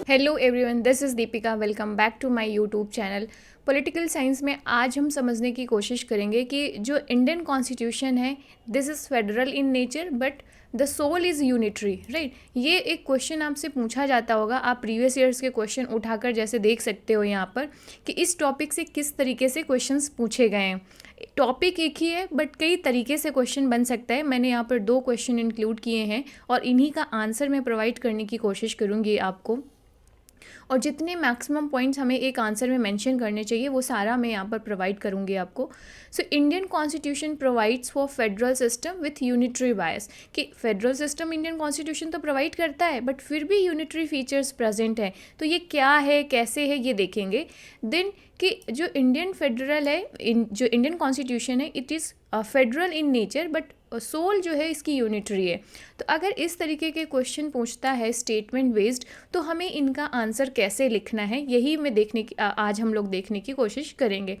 Hello everyone, this is Deepika. Welcome back to my YouTube channel. Political science में आज हम समझने की कोशिश करेंगे कि जो इंडियन कॉन्स्टिट्यूशन है, this is federal in nature but the soul is unitary, right. ये एक क्वेश्चन आपसे पूछा जाता होगा, आप प्रीवियस ईयर्स के क्वेश्चन उठाकर जैसे देख सकते हो यहाँ पर कि इस टॉपिक से किस तरीके से क्वेश्चंस पूछे गए हैं। टॉपिक एक ही है बट कई तरीके से क्वेश्चन बन सकता है। मैंने यहाँ पर 2 क्वेश्चन इंक्लूड किए हैं और इन्हीं का आंसर मैं प्रोवाइड करने की कोशिश करूँगी आपको। और जितने मैक्सिमम पॉइंट्स हमें एक आंसर में मेंशन करने चाहिए वो सारा मैं यहाँ पर प्रोवाइड करूँगी आपको। सो Indian constitution provides for federal system with unitary बायस, कि फेडरल सिस्टम इंडियन कॉन्स्टिट्यूशन तो प्रोवाइड करता है बट फिर भी यूनिटरी फीचर्स प्रेजेंट है। तो ये क्या है, कैसे है, ये देखेंगे। देन कि जो इंडियन फेडरल है, जो इंडियन कॉन्स्टिट्यूशन है, it is federal in nature but soul जो है इसकी यूनिटरी है। तो अगर इस तरीके के क्वेश्चन पूछता है स्टेटमेंट बेस्ड, तो हमें इनका आंसर कैसे लिखना है, यही मैं देखने की आज हम लोग देखने की कोशिश करेंगे।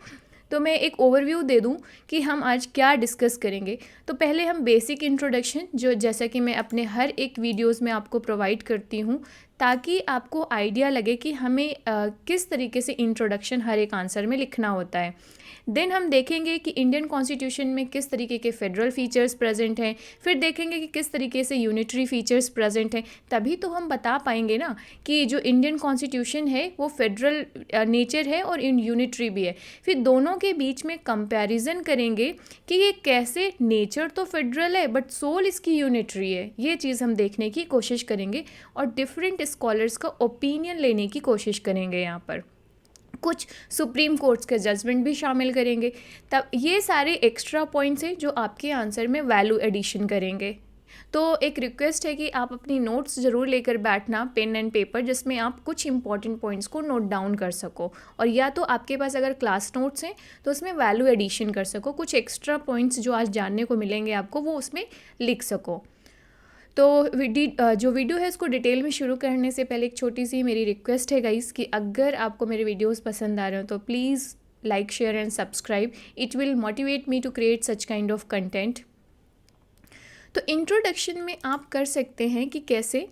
तो मैं एक ओवरव्यू दे दूं कि हम आज क्या डिस्कस करेंगे। तो पहले हम बेसिक इंट्रोडक्शन, जो जैसा कि मैं अपने हर एक वीडियोस में आपको प्रोवाइड करती हूं, ताकि आपको आइडिया लगे कि हमें किस तरीके से इंट्रोडक्शन हर एक आंसर में लिखना होता है। देन हम देखेंगे कि इंडियन कॉन्स्टिट्यूशन में किस तरीके के फेडरल फीचर्स प्रेजेंट हैं, फिर देखेंगे कि किस तरीके से यूनिटरी फीचर्स प्रेजेंट हैं। तभी तो हम बता पाएंगे ना कि जो इंडियन कॉन्स्टिट्यूशन है वो फेडरल नेचर है और इन यूनिटरी भी है। फिर दोनों के बीच में कंपैरिजन करेंगे कि ये कैसे नेचर तो फेडरल है बट सोल इसकी यूनिटरी है। ये चीज़ हम देखने की कोशिश करेंगे और डिफरेंट स्कॉलर्स का ओपिनियन लेने की कोशिश करेंगे। यहाँ पर कुछ सुप्रीम कोर्ट्स के जजमेंट भी शामिल करेंगे। तब ये सारे एक्स्ट्रा पॉइंट्स हैं जो आपके आंसर में वैल्यू एडिशन करेंगे। तो एक रिक्वेस्ट है कि आप अपनी नोट्स ज़रूर लेकर बैठना, पेन एंड पेपर, जिसमें आप कुछ इंपॉर्टेंट पॉइंट्स को नोट डाउन कर सको। और या तो आपके पास अगर क्लास नोट्स हैं तो उसमें वैल्यू एडिशन कर सको, कुछ एक्स्ट्रा पॉइंट्स जो आज जानने को मिलेंगे आपको वो उसमें लिख सको। तो जो वीडियो है उसको डिटेल में शुरू करने से पहले एक छोटी सी मेरी रिक्वेस्ट है गाइस कि अगर आपको मेरे वीडियोस पसंद आ रहे हो तो please like, share and subscribe. It will motivate me to create such kind of content. तो इंट्रोडक्शन में आप कर सकते हैं कि कैसे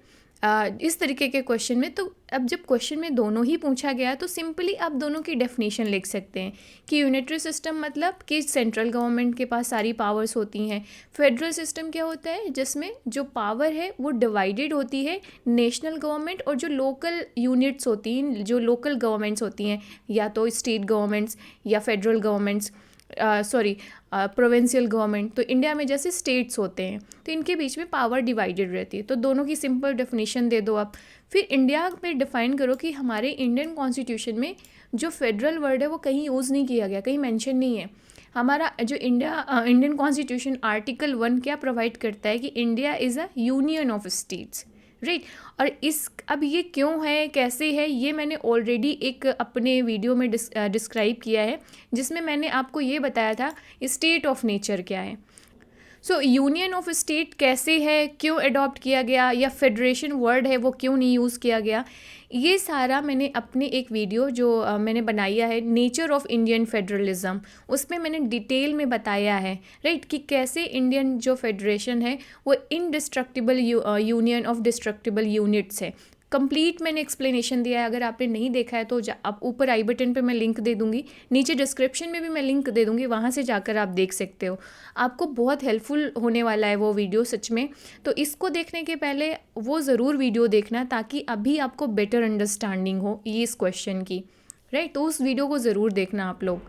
इस तरीके के क्वेश्चन में, तो अब जब क्वेश्चन में दोनों ही पूछा गया तो सिंपली आप दोनों की डेफिनेशन लिख सकते हैं कि यूनिटरी सिस्टम मतलब कि सेंट्रल गवर्नमेंट के पास सारी पावर्स होती हैं। फेडरल सिस्टम क्या होता है, जिसमें जो पावर है वो डिवाइडेड होती है, नेशनल गवर्नमेंट और जो लोकल यूनिट्स होती हैं, जो लोकल गवर्नमेंट्स होती हैं, या तो स्टेट गवर्नमेंट्स या फेडरल गवर्नमेंट्स, प्रोविंशियल गवर्नमेंट। तो इंडिया में जैसे स्टेट्स होते हैं तो इनके बीच में पावर डिवाइडेड रहती है। तो दोनों की सिंपल डेफिनेशन दे दो आप। फिर इंडिया में डिफाइन करो कि हमारे इंडियन कॉन्स्टिट्यूशन में जो फेडरल वर्ड है वो कहीं यूज़ नहीं किया गया, कहीं मेंशन नहीं है। हमारा जो इंडियन कॉन्स्टिट्यूशन आर्टिकल 1 क्या प्रोवाइड करता है कि India is a union of states, right. और अब ये क्यों है, कैसे है, ये मैंने ऑलरेडी एक अपने वीडियो में डिस्क्राइब किया है, जिसमें मैंने आपको ये बताया था स्टेट ऑफ नेचर क्या है। सो यूनियन ऑफ स्टेट कैसे है, क्यों अडॉप्ट किया गया, या फेडरेशन वर्ड है वो क्यों नहीं यूज़ किया गया, ये सारा मैंने अपने एक वीडियो जो मैंने बनाया है नेचर ऑफ इंडियन फेडरलिज्म, उसमें मैंने डिटेल में बताया है, राइट, कि कैसे इंडियन जो फेडरेशन है वो indestructible union of destructible units है। कंप्लीट मैंने एक्सप्लेनेशन दिया है। अगर आपने नहीं देखा है तो आप ऊपर आई बटन पे मैं लिंक दे दूँगी, नीचे डिस्क्रिप्शन में भी मैं लिंक दे दूँगी, वहाँ से जाकर आप देख सकते हो। आपको बहुत हेल्पफुल होने वाला है वो वीडियो सच में। तो इसको देखने के पहले वो ज़रूर वीडियो देखना, ताकि अभी आपको बेटर अंडरस्टैंडिंग हो ये इस क्वेश्चन की, राइट। तो उस वीडियो को ज़रूर देखना आप लोग।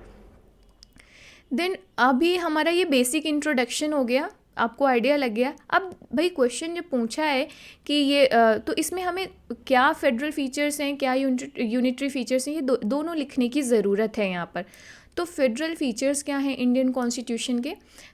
देन अभी हमारा ये बेसिक इंट्रोडक्शन हो गया, आपको आइडिया लग गया। अब भाई क्वेश्चन जो पूछा है कि ये तो इसमें हमें क्या फेडरल फीचर्स हैं, क्या यूनिटरी फीचर्स हैं, ये दोनों लिखने की ज़रूरत है यहाँ पर। तो फेडरल फीचर्स क्या हैं इंडियन कॉन्स्टिट्यूशन के,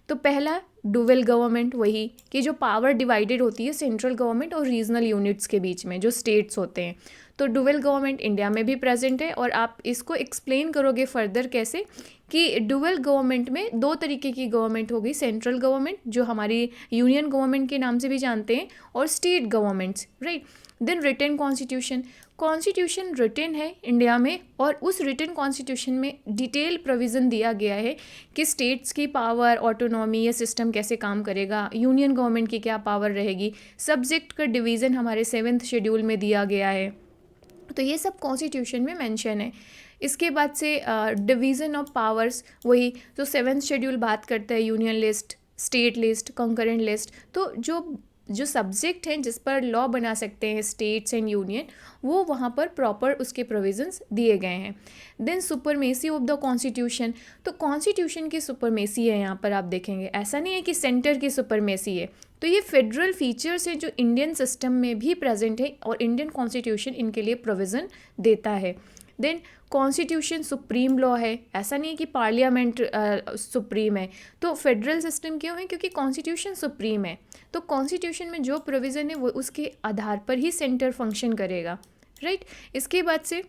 तो पहला डुअल गवर्नमेंट, वही कि जो पावर डिवाइडेड होती है सेंट्रल गवर्नमेंट और रीजनल यूनिट्स के बीच में, जो स्टेट्स होते हैं। तो डुअल गवर्नमेंट इंडिया में भी प्रेजेंट है, और आप इसको एक्सप्लेन करोगे फर्दर कैसे कि डुअल गवर्नमेंट में 2 तरीके की गवर्नमेंट होगी, सेंट्रल गवर्नमेंट जो हमारी यूनियन गवर्नमेंट के नाम से भी जानते हैं, और state governments, right. Then written constitution written है इंडिया में, और उस रिटन कॉन्स्टिट्यूशन में डिटेल प्रोविज़न दिया गया है कि स्टेट्स की पावर, ऑटोनॉमी या सिस्टम कैसे काम करेगा, यूनियन गवर्नमेंट की क्या पावर रहेगी। सब्जेक्ट का डिवीज़न हमारे 7th शेड्यूल में दिया गया है। तो ये सब कॉन्स्टिट्यूशन में मेंशन है। इसके बाद से डिवीज़न ऑफ पावर्स, वही जो 7th शेड्यूल बात करता है union list, state list, concurrent list. तो जो जो सब्जेक्ट हैं जिस पर लॉ बना सकते हैं स्टेट्स एंड यूनियन, वो वहाँ पर प्रॉपर उसके प्रोविजंस दिए गए हैं। Then supremacy of the constitution, तो कॉन्स्टिट्यूशन की सुपरमेसी है यहाँ पर आप देखेंगे, ऐसा नहीं है कि सेंटर की सुपरमेसी है। तो ये फेडरल फीचर्स हैं जो इंडियन सिस्टम में भी प्रेजेंट है और इंडियन कॉन्स्टिट्यूशन इनके लिए प्रोविज़न देता है। देन कॉन्स्टिट्यूशन सुप्रीम लॉ है, ऐसा नहीं है कि पार्लियामेंट सुप्रीम है। तो फेडरल सिस्टम क्यों है? क्योंकि कॉन्स्टिट्यूशन सुप्रीम है। तो कॉन्स्टिट्यूशन में जो प्रोविज़न है वो उसके आधार पर ही सेंटर फंक्शन करेगा, राइट। इसके बाद से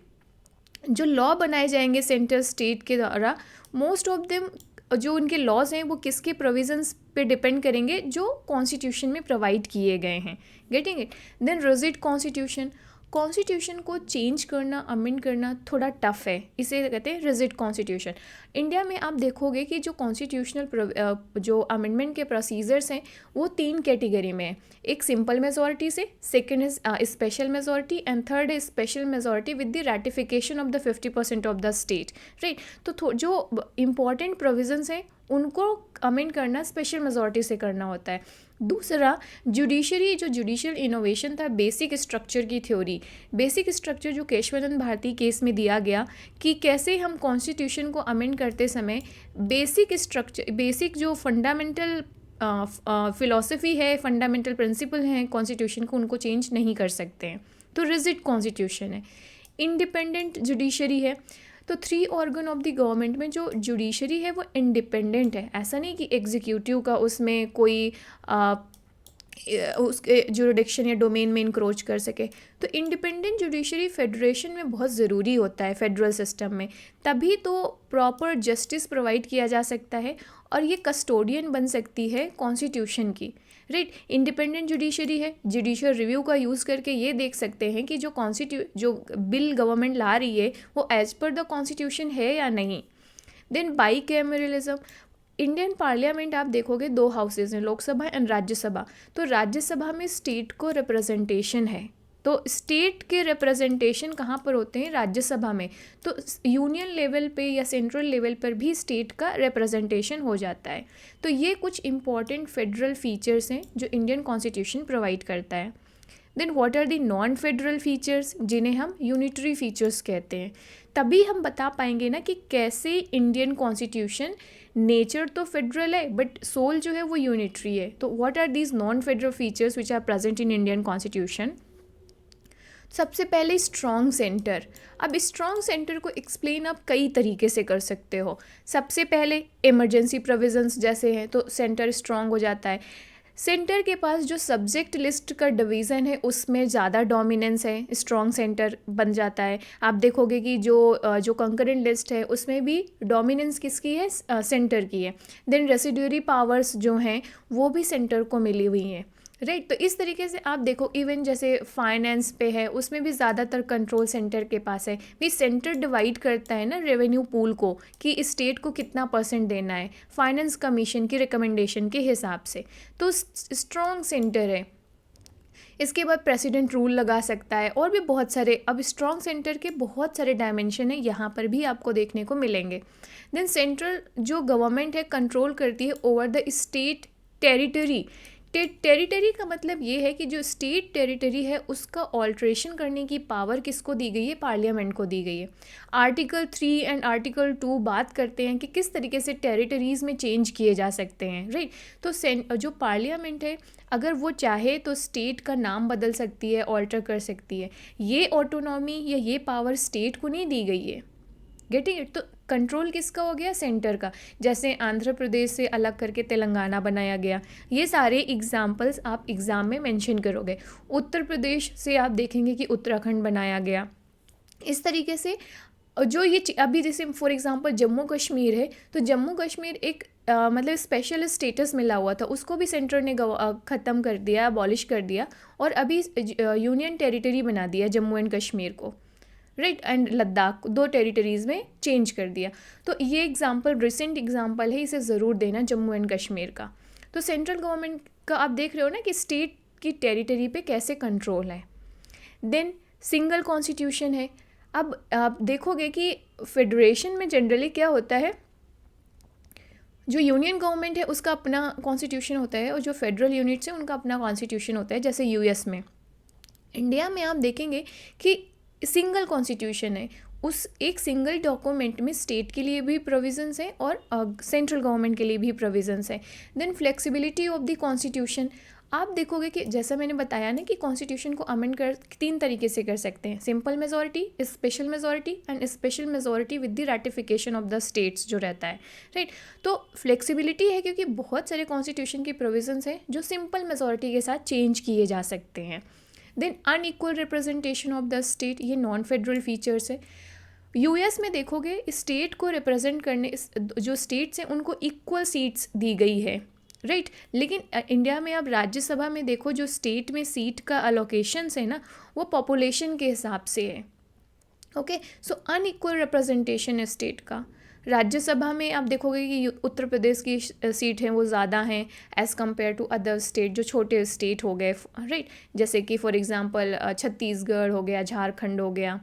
जो लॉ बनाए जाएंगे सेंटर स्टेट के द्वारा, मोस्ट ऑफ देम जो उनके लॉज हैं वो किसके प्रोविजंस पे डिपेंड करेंगे? जो कॉन्स्टिट्यूशन में प्रोवाइड किए गए हैं। Getting it? Then rigid constitution, constitution को चेंज करना, अमेंड करना थोड़ा टफ है, इसे कहते हैं रिजिड कॉन्स्टिट्यूशन। इंडिया में आप देखोगे कि जो कॉन्स्टिट्यूशनल जो अमेंडमेंट के प्रोसीजर्स हैं वो 3 कैटेगरी में है। एक सिंपल मेजॉरिटी से, second is special majority and third is special majority with the ratification of the 50% of the state, right. तो जो इम्पॉर्टेंट प्रोविजंस हैं उनको अमेंड करना स्पेशल मेजॉरिटी से करना होता है। दूसरा जुडिशरी, जो जुडिशियल इनोवेशन था, बेसिक स्ट्रक्चर की थ्योरी, बेसिक स्ट्रक्चर जो केशवानंद भारती केस में दिया गया कि कैसे हम कॉन्स्टिट्यूशन को अमेंड करते समय बेसिक स्ट्रक्चर, बेसिक जो फंडामेंटल फिलॉसफी है, फंडामेंटल प्रिंसिपल हैं कॉन्स्टिट्यूशन को, उनको चेंज नहीं कर सकते हैं। तो रिजिड कॉन्स्टिट्यूशन है। इंडिपेंडेंट जुडिशरी है, तो 3 ऑर्गन ऑफ द गवर्नमेंट में जो जुडिशरी है वो इंडिपेंडेंट है, ऐसा नहीं कि एग्जीक्यूटिव का उसमें कोई उसके जुरिडिक्शन या डोमेन में इंक्रोच कर सके। तो इंडिपेंडेंट जुडिशरी फेडरेशन में बहुत ज़रूरी होता है फेडरल सिस्टम में, तभी तो प्रॉपर जस्टिस प्रोवाइड किया जा सकता है और ये कस्टोडियन बन सकती है कॉन्स्टिट्यूशन की, राइट। इंडिपेंडेंट जुडिशरी है, जुडिशियल रिव्यू का यूज़ करके ये देख सकते हैं कि जो बिल गवर्नमेंट ला रही है वो एज पर द कॉन्स्टिट्यूशन है या नहीं। Then bicameralism, Indian parliament आप देखोगे 2 हाउसेज हैं, लोकसभा एंड राज्यसभा। तो राज्यसभा में स्टेट को रिप्रेजेंटेशन है, तो स्टेट के रिप्रेजेंटेशन कहाँ पर होते हैं? राज्यसभा में। तो यूनियन लेवल पे या सेंट्रल लेवल पर भी स्टेट का रिप्रेजेंटेशन हो जाता है। तो ये कुछ इंपॉर्टेंट फेडरल फीचर्स हैं जो इंडियन कॉन्स्टिट्यूशन प्रोवाइड करता है। Then what are the non federal features, जिन्हें हम यूनिटरी फीचर्स कहते हैं। तभी हम बता पाएंगे ना कि कैसे इंडियन कॉन्स्टिट्यूशन, नेचर तो फेडरल है बट सोल जो है वो यूनिटरी है। तो what are these non federal features which are present in Indian constitution? सबसे पहले स्ट्रॉन्ग सेंटर। अब स्ट्रॉन्ग सेंटर को एक्सप्लेन आप कई तरीके से कर सकते हो। सबसे पहले इमरजेंसी प्रोविजंस जैसे हैं तो सेंटर स्ट्रॉन्ग हो जाता है। सेंटर के पास जो सब्जेक्ट लिस्ट का डिवीज़न है उसमें ज़्यादा डोमिनेंस है, स्ट्रॉन्ग सेंटर बन जाता है। आप देखोगे कि जो कंकरेंट लिस्ट है उसमें भी डोमिनेंस किसकी है? सेंटर की है। देन रेसिड्यूरी पावर्स जो हैं वो भी सेंटर को मिली हुई हैं, राइट। तो इस तरीके से आप देखो, इवन जैसे फाइनेंस पे है उसमें भी ज़्यादातर कंट्रोल सेंटर के पास है। भी सेंटर डिवाइड करता है ना रेवेन्यू पूल को कि स्टेट को कितना % देना है फाइनेंस कमीशन की रिकमेंडेशन के हिसाब से। तो स्ट्रॉन्ग सेंटर है। इसके बाद प्रेसिडेंट रूल लगा सकता है और भी बहुत सारे। अब स्ट्रॉन्ग सेंटर के बहुत सारे डायमेंशन है, यहाँ पर भी आपको देखने को मिलेंगे। देन सेंट्रल जो गवर्नमेंट है कंट्रोल करती है over the state territory. Territory का मतलब ये है कि जो स्टेट टेरिटरी है उसका ऑल्ट्रेशन करने की पावर किसको दी गई है? पार्लियामेंट को दी गई है। आर्टिकल 3 एंड आर्टिकल 2 बात करते हैं कि किस तरीके से टेरिटरीज़ में चेंज किए जा सकते हैं, राइट। तो जो पार्लियामेंट है अगर वो चाहे तो स्टेट का नाम बदल सकती है, ऑल्टर कर सकती है। ये ऑटोनॉमी या ये पावर स्टेट को नहीं दी गई है। Getting it? तो कंट्रोल किसका हो गया? सेंटर का। जैसे आंध्र प्रदेश से अलग करके तेलंगाना बनाया गया। ये सारे एग्जाम्पल्स आप एग्ज़ाम में मेंशन करोगे। उत्तर प्रदेश से आप देखेंगे कि उत्तराखंड बनाया गया। इस तरीके से जो ये अभी जैसे फॉर एग्जांपल जम्मू कश्मीर है तो जम्मू कश्मीर एक मतलब स्पेशल स्टेटस मिला हुआ था, उसको भी सेंटर ने ख़त्म कर दिया, अबॉलिश कर दिया और अभी यूनियन टेरिटरी बना दिया जम्मू एंड कश्मीर को, राइट। एंड लद्दाख 2 टेरिटरीज़ में चेंज कर दिया। तो ये एग्जांपल रिसेंट एग्जांपल है, इसे ज़रूर देना जम्मू एंड कश्मीर का। तो सेंट्रल गवर्नमेंट का आप देख रहे हो ना कि स्टेट की टेरिटरी पे कैसे कंट्रोल है। देन सिंगल कॉन्स्टिट्यूशन है। अब आप देखोगे कि फेडरेशन में जनरली क्या होता है, जो यूनियन गवर्नमेंट है उसका अपना कॉन्स्टिट्यूशन होता है और जो फेडरल यूनिट्स हैं उनका अपना कॉन्स्टिट्यूशन होता है, जैसे यूएस में। इंडिया में आप देखेंगे कि सिंगल कॉन्स्टिट्यूशन है, उस एक सिंगल डॉक्यूमेंट में स्टेट के लिए भी प्रोविजंस हैं और सेंट्रल गवर्नमेंट के लिए भी प्रोविजंस हैं। Then flexibility of the constitution, आप देखोगे कि जैसा मैंने बताया ना कि कॉन्स्टिट्यूशन को अमेंड कर 3 तरीके से कर सकते हैं, simple majority, special majority and special majority with the ratification of the states जो रहता है, राइट। तो फ्लेक्सिबिलिटी है क्योंकि बहुत सारे कॉन्स्टिट्यूशन की प्रोविजंस हैं जो सिंपल मेजॉरिटी के साथ चेंज किए जा सकते हैं। Then unequal representation of the state, ये नॉन फेडरल फीचर्स है। यूएस में देखोगे स्टेट को रिप्रेजेंट करने जो स्टेट्स हैं उनको इक्वल सीट्स दी गई है, राइट। लेकिन इंडिया में अब राज्यसभा में देखो जो स्टेट में सीट का अलोकेशंस है ना वो पॉपुलेशन के हिसाब से है, ओके। सो अनइक्वल रिप्रेजेंटेशन है स्टेट का। राज्यसभा में आप देखोगे कि उत्तर प्रदेश की सीट हैं वो ज़्यादा हैं as compare to other state जो छोटे स्टेट हो गए, राइट, जैसे कि फॉर एग्जांपल छत्तीसगढ़ हो गया, झारखंड हो गया।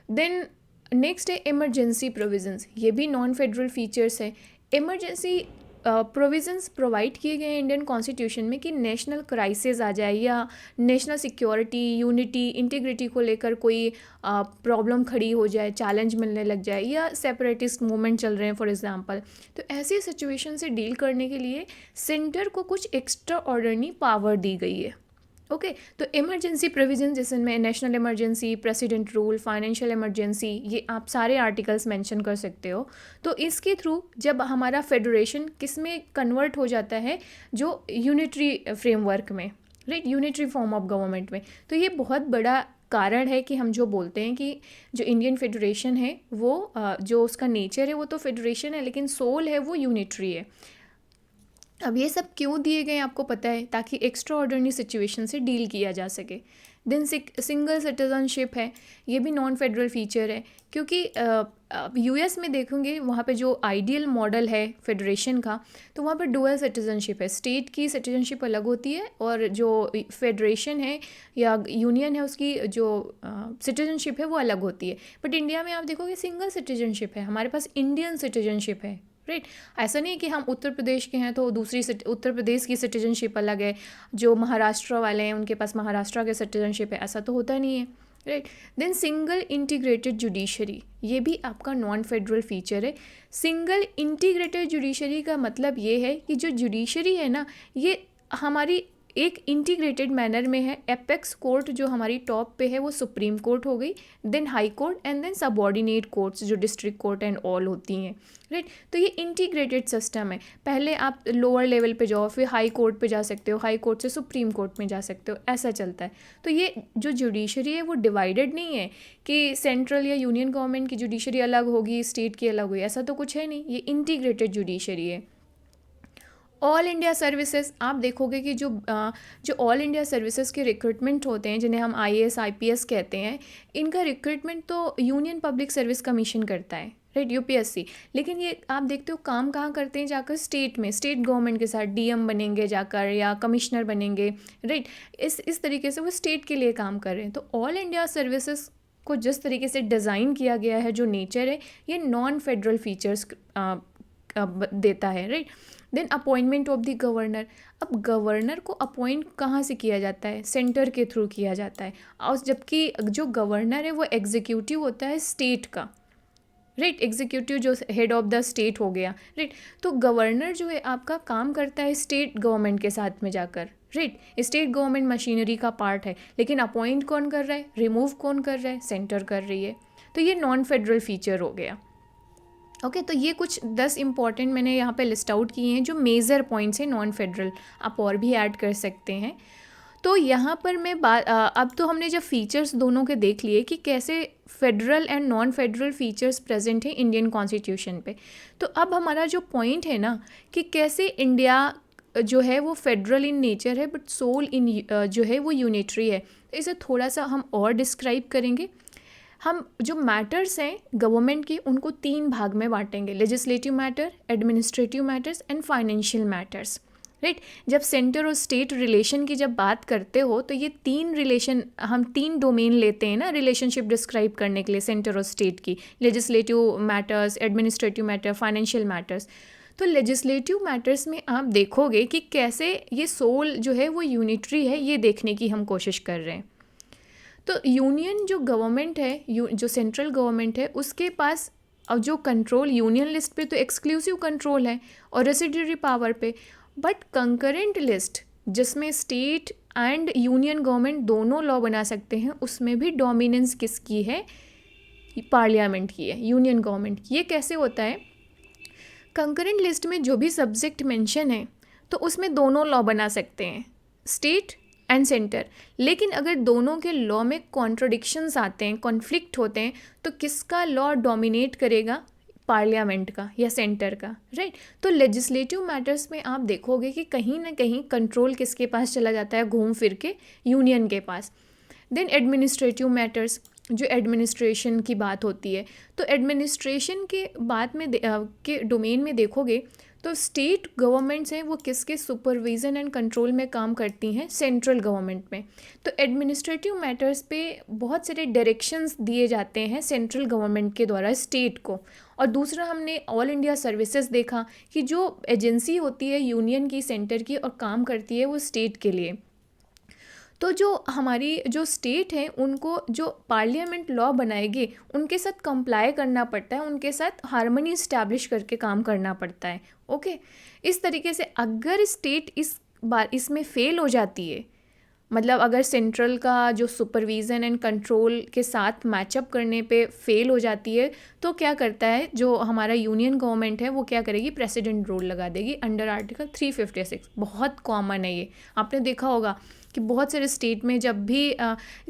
देन नेक्स्ट है इमरजेंसी प्रोविजंस, ये भी नॉन फेडरल फीचर्स है। इमरजेंसी प्रोविजंस प्रोवाइड किए गए हैं इंडियन कॉन्स्टिट्यूशन में कि नेशनल क्राइसिस आ जाए या नेशनल सिक्योरिटी, यूनिटी, इंटीग्रिटी को लेकर कोई प्रॉब्लम खड़ी हो जाए, चैलेंज मिलने लग जाए या सेपरेटिस्ट मूवमेंट चल रहे हैं फॉर एग्जांपल, तो ऐसी सिचुएशन से डील करने के लिए सेंटर को कुछ एक्स्ट्रा ऑर्डिनरी पावर दी गई है, ओके। तो इमरजेंसी प्रोविजन जिसमें national emergency, president rule, financial emergency, ये आप सारे आर्टिकल्स मेंशन कर सकते हो। तो इसके थ्रू जब हमारा फेडरेशन किस में कन्वर्ट हो जाता है, जो यूनिटरी फ्रेमवर्क में, right, unitary form of government में। तो ये बहुत बड़ा कारण है कि हम जो बोलते हैं कि जो इंडियन फेडरेशन है वो जो उसका नेचर है वो तो फेडरेशन है लेकिन सोल है वो यूनिटरी है। अब ये सब क्यों दिए गए आपको पता है, ताकि एक्स्ट्रा ऑर्डिनरी सिचुएशन से डील किया जा सके। देन सिंगल सिटीजनशिप है, ये भी नॉन फेडरल फीचर है क्योंकि यूएस में देखोगे वहाँ पे जो आइडियल मॉडल है फेडरेशन का, तो वहाँ पर डुअल सिटीजनशिप है, स्टेट की सिटीजनशिप अलग होती है और जो फेडरेशन है या यूनियन है उसकी जो सिटीजनशिप है वो अलग होती है। बट इंडिया में आप देखोगे सिंगल सिटीजनशिप है, हमारे पास इंडियन सिटीजनशिप है, राइट। ऐसा नहीं है कि हम उत्तर प्रदेश के हैं तो दूसरी उत्तर प्रदेश की सिटीजनशिप अलग है, जो महाराष्ट्र वाले हैं उनके पास महाराष्ट्र के सिटीजनशिप है, ऐसा तो होता नहीं है, right. Then single integrated judiciary, ये भी आपका नॉन फेडरल फीचर है। सिंगल इंटीग्रेटेड जुडिशरी का मतलब ये है कि जो जुडिशरी है ना ये हमारी एक इंटीग्रेटेड मैनर में है। एपेक्स कोर्ट जो हमारी टॉप पे है वो सुप्रीम कोर्ट हो गई, then high court and then subordinate courts जो डिस्ट्रिक्ट कोर्ट एंड ऑल होती हैं, राइट। तो ये इंटीग्रेटेड सिस्टम है, पहले आप लोअर लेवल पे जाओ फिर हाई कोर्ट पे जा सकते हो, हाई कोर्ट से सुप्रीम कोर्ट में जा सकते हो, ऐसा चलता है। तो ये जो जुडिशरी है वो डिवाइडेड नहीं है कि सेंट्रल या यूनियन गवर्नमेंट की जुडिशरी अलग होगी, स्टेट की अलग होगी, ऐसा तो कुछ है नहीं, ये इंटीग्रेटेड जुडिशरी है। ऑल इंडिया सर्विसेज, आप देखोगे कि जो ऑल इंडिया सर्विसेज के रिक्रूटमेंट होते हैं जिन्हें हम आईएएस आईपीएस कहते हैं, इनका रिक्रूटमेंट तो यूनियन पब्लिक सर्विस कमीशन करता है, राइट, यूपीएससी। लेकिन ये आप देखते हो काम कहाँ करते हैं, जाकर स्टेट में, स्टेट गवर्नमेंट के साथ डीएम बनेंगे जाकर या कमिश्नर बनेंगे, राइट। इस तरीके से वो स्टेट के लिए काम कर रहे हैं। तो ऑल इंडिया सर्विसेज को जिस तरीके से डिज़ाइन किया गया है, जो नेचर है, ये नॉन फेडरल फीचर्स देता है, right. Then appointment of the governor, अब गवर्नर को अपॉइंट कहाँ से किया जाता है, सेंटर के थ्रू किया जाता है, और जबकि जो गवर्नर है वो एग्जीक्यूटिव होता है स्टेट का, राइट, एग्जीक्यूटिव जो हेड ऑफ द स्टेट हो गया, राइट। तो गवर्नर जो है आपका काम करता है स्टेट गवर्नमेंट के साथ में जाकर, राइट, स्टेट गवर्नमेंट मशीनरी का पार्ट है, लेकिन अपॉइंट कौन कर रहा है, रिमूव कौन कर रहा है, सेंटर कर रही है। तो ये नॉन फेडरल फीचर हो गया, ओके। तो ये कुछ 10 इंपॉर्टेंट मैंने यहाँ पे लिस्ट आउट किए हैं जो मेजर पॉइंट्स हैं नॉन फेडरल, आप और भी ऐड कर सकते हैं। तो यहाँ पर मैं अब तो हमने जब फीचर्स दोनों के देख लिए कि कैसे federal and non federal features present हैं इंडियन कॉन्स्टिट्यूशन पे, तो अब हमारा जो पॉइंट है ना कि कैसे इंडिया जो है वो फेडरल इन नेचर है बट सोल इन जो है वो यूनिटरी है, तो इसे थोड़ा सा हम और डिस्क्राइब करेंगे। हम जो मैटर्स हैं गवर्नमेंट के उनको 3 भाग में बांटेंगे, legislative matter, administrative matters and financial matters, right. जब सेंटर और स्टेट रिलेशन की जब बात करते हो तो ये तीन रिलेशन, हम तीन डोमेन लेते हैं ना रिलेशनशिप डिस्क्राइब करने के लिए सेंटर और स्टेट की, legislative matters, administrative matter, financial matters. तो लेजिस्लेटिव मैटर्स में आप देखोगे कि कैसे ये सोल जो है वो यूनिटरी है, ये देखने की हम कोशिश कर रहे हैं। तो यूनियन जो गवर्नमेंट है, जो सेंट्रल गवर्नमेंट है, उसके पास अब जो कंट्रोल यूनियन लिस्ट पे तो एक्सक्लूसिव कंट्रोल है और रेसिड्यूरी पावर पे, बट कंकरेंट लिस्ट जिसमें स्टेट एंड यूनियन गवर्नमेंट दोनों लॉ बना सकते हैं, उसमें भी डोमिनेंस किसकी है? पार्लियामेंट की है, यूनियन गवर्नमेंट की। ये कैसे होता है? कंकरेंट लिस्ट में जो भी सब्जेक्ट मेंशन है तो उसमें दोनों लॉ बना सकते हैं, स्टेट एंड सेंटर। लेकिन अगर दोनों के लॉ में कॉन्ट्रडिक्शंस आते हैं, कॉन्फ्लिक्ट होते हैं, तो किसका लॉ डोमिनेट करेगा? पार्लियामेंट का या सेंटर का, राइट। तो लेजिस्लेटिव मैटर्स में आप देखोगे कि कहीं ना कहीं कंट्रोल किसके पास चला जाता है? घूम फिर के यूनियन के पास। देन एडमिनिस्ट्रेटिव मैटर्स, जो एडमिनिस्ट्रेशन की बात होती है, तो एडमिनिस्ट्रेशन के बात में के डोमेन में देखोगे तो स्टेट गवर्नमेंट्स हैं वो किसके सुपरविज़न एंड कंट्रोल में काम करती हैं? सेंट्रल गवर्नमेंट में। तो एडमिनिस्ट्रेटिव मैटर्स पे बहुत सारे डायरेक्शंस दिए जाते हैं सेंट्रल गवर्नमेंट के द्वारा स्टेट को। और दूसरा हमने ऑल इंडिया सर्विसेज देखा कि जो एजेंसी होती है यूनियन की, सेंटर की, और काम करती है वो स्टेट के लिए। तो जो हमारी जो स्टेट है उनको जो पार्लियामेंट लॉ बनाएगी उनके साथ कंप्लाई करना पड़ता है, उनके साथ हार्मनी इस्टेब्लिश करके काम करना पड़ता है। ओके, इस तरीके से अगर स्टेट इस बार इसमें फेल हो जाती है, मतलब अगर सेंट्रल का जो सुपरविज़न एंड कंट्रोल के साथ मैचअप करने पे फेल हो जाती है, तो क्या करता है जो हमारा यूनियन गवर्नमेंट है वो क्या करेगी? प्रेसिडेंट रूल लगा देगी अंडर आर्टिकल 356। बहुत कॉमन है ये, आपने देखा होगा कि बहुत सारे स्टेट में जब भी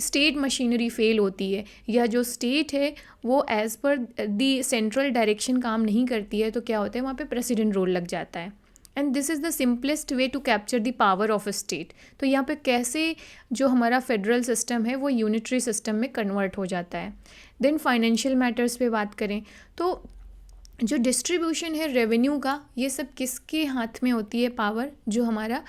स्टेट मशीनरी फेल होती है या जो स्टेट है वो as per the central direction काम नहीं करती है, तो क्या होता है? वहाँ पे प्रेसिडेंट रूल लग जाता है। And this is the simplest way to capture the power of a state. तो यहाँ पे कैसे जो हमारा फेडरल सिस्टम है वो यूनिटरी सिस्टम में कन्वर्ट हो जाता है। देन फाइनेंशियल मैटर्स पे बात करें तो जो डिस्ट्रीब्यूशन है रेवेन्यू का, ये सब किसके हाथ में होती है पावर? जो हमारा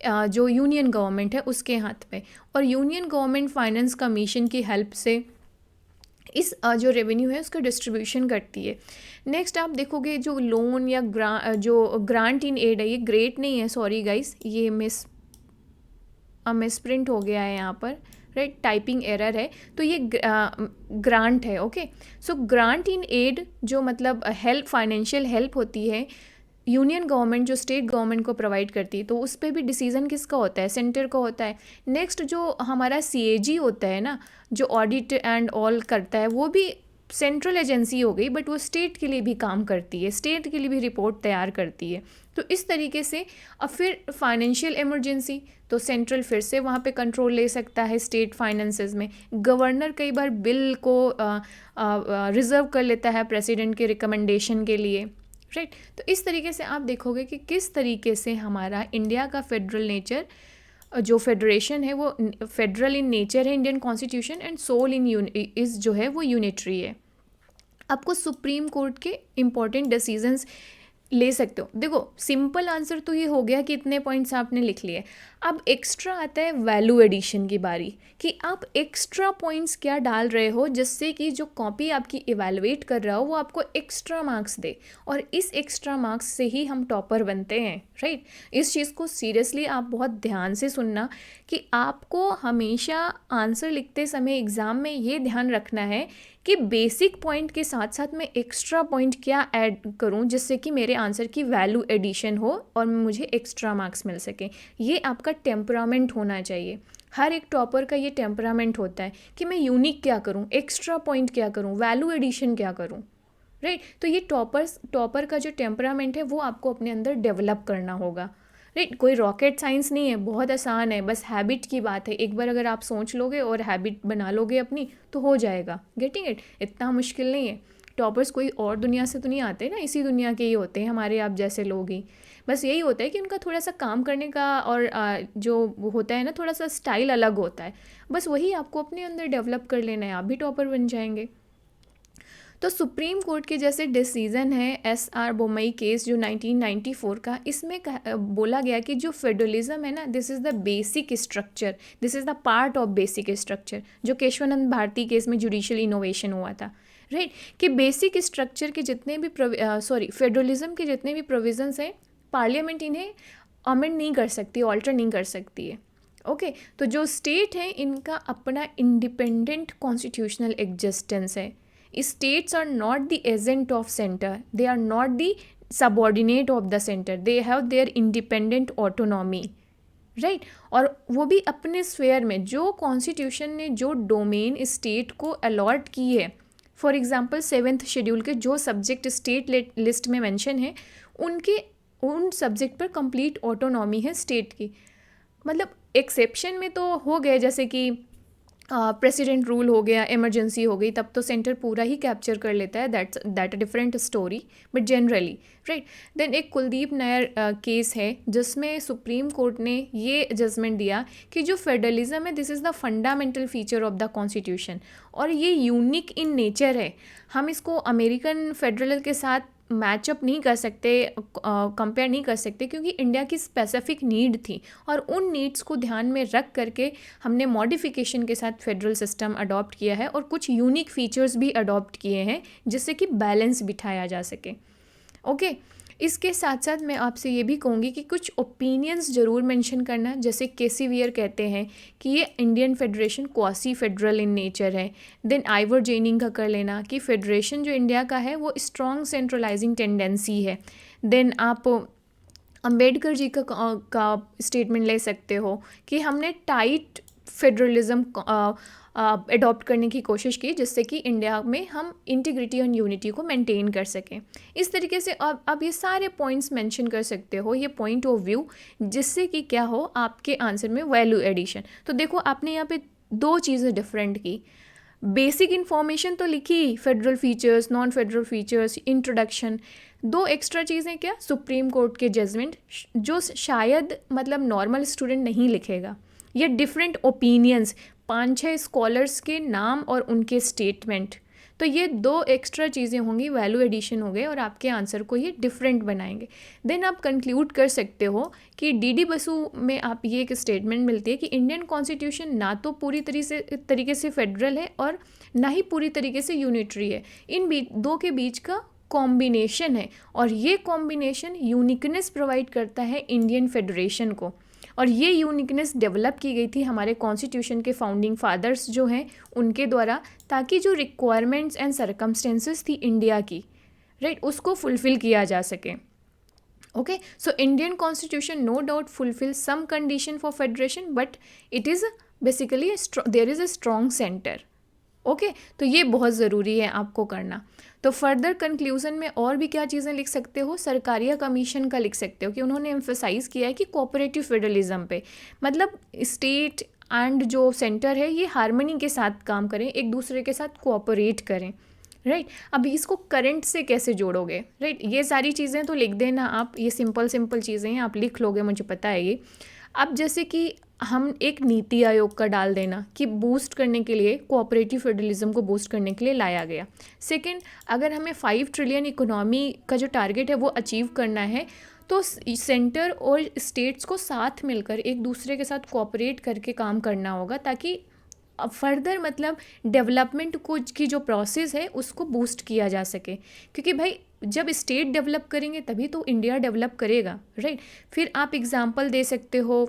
जो यूनियन गवर्नमेंट है उसके हाथ में। और यूनियन गवर्नमेंट फाइनेंस कमीशन की हेल्प से इस जो रेवेन्यू है उसका डिस्ट्रीब्यूशन करती है। नेक्स्ट आप देखोगे जो लोन या जो ग्रांट इन एड है, ये ग्रेट नहीं है, सॉरी गाइस, ये मिसप्रिंट हो गया है यहाँ पर, राइट, टाइपिंग एरर है, तो ये ग्रांट है। Okay, so grant in aid जो मतलब हेल्प, फाइनेंशियल हेल्प होती है यूनियन गवर्नमेंट जो स्टेट गवर्नमेंट को प्रोवाइड करती है, तो उस पर भी डिसीजन किसका होता है? सेंटर का होता है। नेक्स्ट जो हमारा CAG होता है ना, जो ऑडिट एंड ऑल करता है, वो भी सेंट्रल एजेंसी हो गई, बट वो स्टेट के लिए भी काम करती है, स्टेट के लिए भी रिपोर्ट तैयार करती है। तो इस तरीके से अब फिर फाइनेंशियल इमरजेंसी, तो सेंट्रल फिर से वहाँ पे कंट्रोल ले सकता है स्टेट फाइनेंसेस में। गवर्नर कई बार बिल को रिजर्व कर लेता है प्रेसिडेंट के रिकमेंडेशन के लिए, राइट। तो इस तरीके से आप देखोगे कि किस तरीके से हमारा इंडिया का फेडरल नेचर, जो फेडरेशन है वो फेडरल इन नेचर है Indian constitution, and soul in इस जो है वो यूनिटरी है। आपको सुप्रीम कोर्ट के इम्पॉर्टेंट डिसीजंस ले सकते हो। देखो सिंपल आंसर तो ये हो गया कि इतने पॉइंट्स आपने लिख लिए। अब एक्स्ट्रा आता है वैल्यू एडिशन की बारी, कि आप एक्स्ट्रा पॉइंट्स क्या डाल रहे हो जिससे कि जो कॉपी आपकी इवैल्यूएट कर रहा हो वो आपको एक्स्ट्रा मार्क्स दे, और इस एक्स्ट्रा मार्क्स से ही हम टॉपर बनते हैं, राइट। इस चीज़ को सीरियसली आप बहुत ध्यान से सुनना कि आपको हमेशा आंसर लिखते समय एग्ज़ाम में ये ध्यान रखना है कि बेसिक पॉइंट के साथ साथ मैं एक्स्ट्रा पॉइंट क्या ऐड करूं जिससे कि मेरे आंसर की वैल्यू एडिशन हो और मुझे एक्स्ट्रा मार्क्स मिल सके। ये आपका टेम्परामेंट होना चाहिए। हर एक टॉपर का ये टेम्परामेंट होता है कि मैं यूनिक क्या करूं, एक्स्ट्रा पॉइंट क्या करूं, वैल्यू एडिशन क्या करूं, राइट। तो ये टॉपर का जो टेम्परामेंट है वो आपको अपने अंदर डेवलप करना होगा, राइट। कोई रॉकेट साइंस नहीं है, बहुत आसान है, बस हैबिट की बात है। एक बार अगर आप सोच लोगे और हैबिट बना लोगे अपनी तो हो जाएगा। Getting it? इतना मुश्किल नहीं है। टॉपर्स कोई और दुनिया से तो नहीं आते ना, इसी दुनिया के ही होते हैं हमारे आप जैसे लोग ही। बस यही होता है कि उनका थोड़ा सा काम करने का और जो होता है ना थोड़ा सा स्टाइल अलग होता है, बस वही आपको अपने अंदर डेवलप कर लेना है, आप भी टॉपर बन जाएंगे। तो सुप्रीम कोर्ट के जैसे डिसीज़न है SR बोमई केस जो 1994 का, इसमें बोला गया कि जो फेडरलिज्म है ना, this is the basic structure, this is the part of basic structure, जो केशवानंद भारती केस में जुडिशियल इनोवेशन हुआ था, राइट, कि बेसिक स्ट्रक्चर के जितने भी फेडरलिज्म के जितने भी प्रोविजंस हैं, पार्लियामेंट इन्हें अमेंड नहीं कर सकती, ऑल्टर नहीं कर सकती है। ओके तो जो स्टेट है इनका अपना इंडिपेंडेंट कॉन्स्टिट्यूशनल एग्जिस्टेंस है। States are not the agent of centre, they are not the subordinate of the centre, they have their independent autonomy, right. और वो भी अपने स्फेयर में, जो कॉन्स्टिट्यूशन ने जो डोमेन स्टेट को अलॉट की है, फॉर एग्जांपल 7th शेड्यूल के जो सब्जेक्ट स्टेट लिस्ट में मेंशन है, उन सब्जेक्ट पर कंप्लीट ऑटोनॉमी है स्टेट की। मतलब एक्सेप्शन में तो हो गए, जैसे कि प्रेसिडेंट रूल हो गया, इमरजेंसी हो गई, तब तो सेंटर पूरा ही कैप्चर कर लेता है, that a different story, but generally, right. Then एक कुलदीप नायर केस है जिसमें सुप्रीम कोर्ट ने ये जजमेंट दिया कि जो फेडरलिज्म है, this is the fundamental feature of the constitution, और ये यूनिक इन नेचर है। हम इसको अमेरिकन फेडरल के साथ मैचअप नहीं कर सकते, कंपेयर नहीं कर सकते, क्योंकि इंडिया की स्पेसिफिक नीड थी, और उन नीड्स को ध्यान में रख करके हमने मॉडिफिकेशन के साथ फेडरल सिस्टम अडॉप्ट किया है, और कुछ यूनिक फीचर्स भी अडॉप्ट किए हैं जिससे कि बैलेंस बिठाया जा सके। ओके इसके साथ साथ मैं आपसे ये भी कहूँगी कि कुछ ओपिनियंस ज़रूर मेंशन करना, जैसे केसी वियर कहते हैं कि ये Indian federation quasi federal in nature है। देन आइवर जेनिंग का कर लेना कि फेडरेशन जो इंडिया का है वो स्ट्रॉन्ग सेंट्रलाइजिंग टेंडेंसी है। देन आप अंबेडकर जी का स्टेटमेंट ले सकते हो कि हमने टाइट फेडरलिज्म अडॉप्ट करने की कोशिश की, जिससे कि इंडिया में हम इंटीग्रिटी और यूनिटी को मेंटेन कर सकें। इस तरीके से अब ये सारे पॉइंट्स मेंशन कर सकते हो, ये पॉइंट ऑफ व्यू, जिससे कि क्या हो आपके आंसर में वैल्यू एडिशन। तो देखो आपने यहाँ पे दो चीज़ें डिफरेंट की, बेसिक इन्फॉर्मेशन तो लिखी, federal features, non federal features, introduction, दो एक्स्ट्रा चीज़ें क्या, सुप्रीम कोर्ट के जजमेंट, जो शायद मतलब नॉर्मल स्टूडेंट नहीं लिखेगा, या डिफरेंट ओपिनियंस, 5-6 स्कॉलर्स के नाम और उनके स्टेटमेंट। तो ये दो एक्स्ट्रा चीज़ें होंगी, वैल्यू एडिशन हो गए, और आपके आंसर को ये डिफरेंट बनाएंगे। देन आप कंक्लूड कर सकते हो कि डी बसु में आप ये एक स्टेटमेंट मिलती है कि इंडियन कॉन्स्टिट्यूशन ना तो पूरी तरीके से फेडरल है और ना ही पूरी तरीके से यूनिटरी है, इन दो के बीच का कॉम्बिनेशन है, और ये कॉम्बिनेशन यूनिकनेस प्रोवाइड करता है इंडियन फेडरेशन को। और ये यूनिकनेस डेवलप की गई थी हमारे कॉन्स्टिट्यूशन के फाउंडिंग फादर्स जो हैं उनके द्वारा, ताकि जो रिक्वायरमेंट्स एंड सर्कमस्टेंसेस थी इंडिया की, राइट, उसको फुलफ़िल किया जा सके। Okay so Indian constitution no doubt fulfil some condition for federation, but it is basically there is a strong centre. Okay तो ये बहुत ज़रूरी है आपको करना। तो फर्दर कंक्लूज़न में और भी क्या चीज़ें लिख सकते हो, सरकारिया कमीशन का लिख सकते हो कि उन्होंने एम्फेसाइज़ किया है कि कोऑपरेटिव फेडरलिज्म पे, मतलब स्टेट एंड जो सेंटर है ये हार्मनी के साथ काम करें, एक दूसरे के साथ कोऑपरेट करें, राइट। अभी इसको करंट से कैसे जोड़ोगे, राइट, ये सारी चीज़ें तो लिख देना आप, ये सिंपल चीज़ें हैं, आप लिख लोगे, मुझे पता है ये। अब जैसे कि हम एक नीति आयोग का डाल देना कि बूस्ट करने के लिए, कोऑपरेटिव फेडरलिज्म को बूस्ट करने के लिए लाया गया। सेकंड, अगर हमें 5 ट्रिलियन इकोनॉमी का जो टारगेट है वो अचीव करना है, तो सेंटर और स्टेट्स को साथ मिलकर एक दूसरे के साथ कोऑपरेट करके काम करना होगा, ताकि फर्दर मतलब डेवलपमेंट को की जो प्रोसेस है उसको बूस्ट किया जा सके। क्योंकि भाई जब स्टेट डेवलप करेंगे तभी तो इंडिया डेवलप करेगा, राइट। फिर आप एग्जांपल दे सकते हो,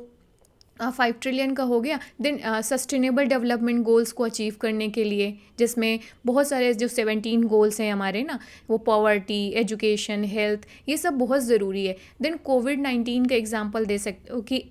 5 ट्रिलियन का हो गया। देन सस्टेनेबल डेवलपमेंट गोल्स को अचीव करने के लिए, जिसमें बहुत सारे जो 17 गोल्स हैं हमारे ना, वो पॉवर्टी, एजुकेशन, हेल्थ, ये सब बहुत ज़रूरी है। देन कोविड-19 का एग्जांपल दे सकते हो कि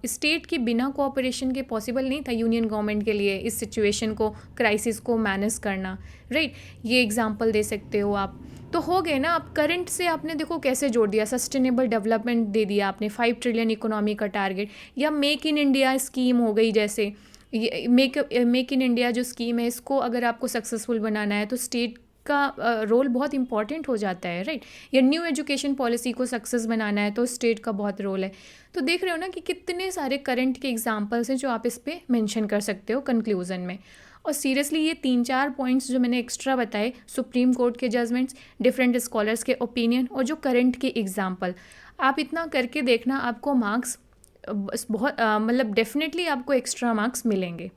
स्टेट के बिना कोऑपरेशन के पॉसिबल नहीं था यूनियन गवर्नमेंट के लिए इस सिचुएशन को, क्राइसिस को मैनेज करना, राइट, ये एग्जांपल दे सकते हो आप। तो हो गए ना, आप करंट से आपने देखो कैसे जोड़ दिया, सस्टेनेबल डेवलपमेंट दे दिया आपने, 5 ट्रिलियन इकोनॉमी का टारगेट, या मेक इन इंडिया स्कीम हो गई, जैसे मेक इन इंडिया जो स्कीम है, इसको अगर आपको सक्सेसफुल बनाना है तो स्टेट का रोल बहुत इंपॉर्टेंट हो जाता है, राइट। या न्यू एजुकेशन पॉलिसी को सक्सेस बनाना है तो स्टेट का बहुत रोल है। तो देख रहे हो ना कि कितने सारे करंट के एग्जांपल्स हैं जो आप इस पर मेंशन कर सकते हो कंक्लूजन में। और सीरियसली ये 3-4 पॉइंट्स जो मैंने एक्स्ट्रा बताए, सुप्रीम कोर्ट के जजमेंट्स, डिफरेंट स्कॉलर्स के ओपिनियन और जो करंट के एग्जाम्पल, आप इतना करके देखना, आपको मार्क्स बहुत मतलब डेफिनेटली आपको एक्स्ट्रा मार्क्स मिलेंगे।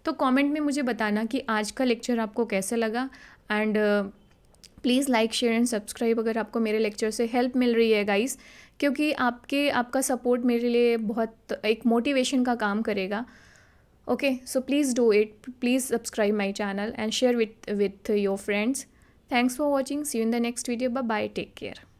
तो कमेंट में मुझे बताना कि आज का लेक्चर आपको कैसे लगा, and please like share and subscribe अगर आपको मेरे लेक्चर से हेल्प मिल रही है गाइस, क्योंकि आपका सपोर्ट मेरे लिए बहुत एक मोटिवेशन का काम करेगा। Okay, so please do it, please subscribe my channel and share with your friends. Thanks for watching. See you in the next video. Bye bye, take care.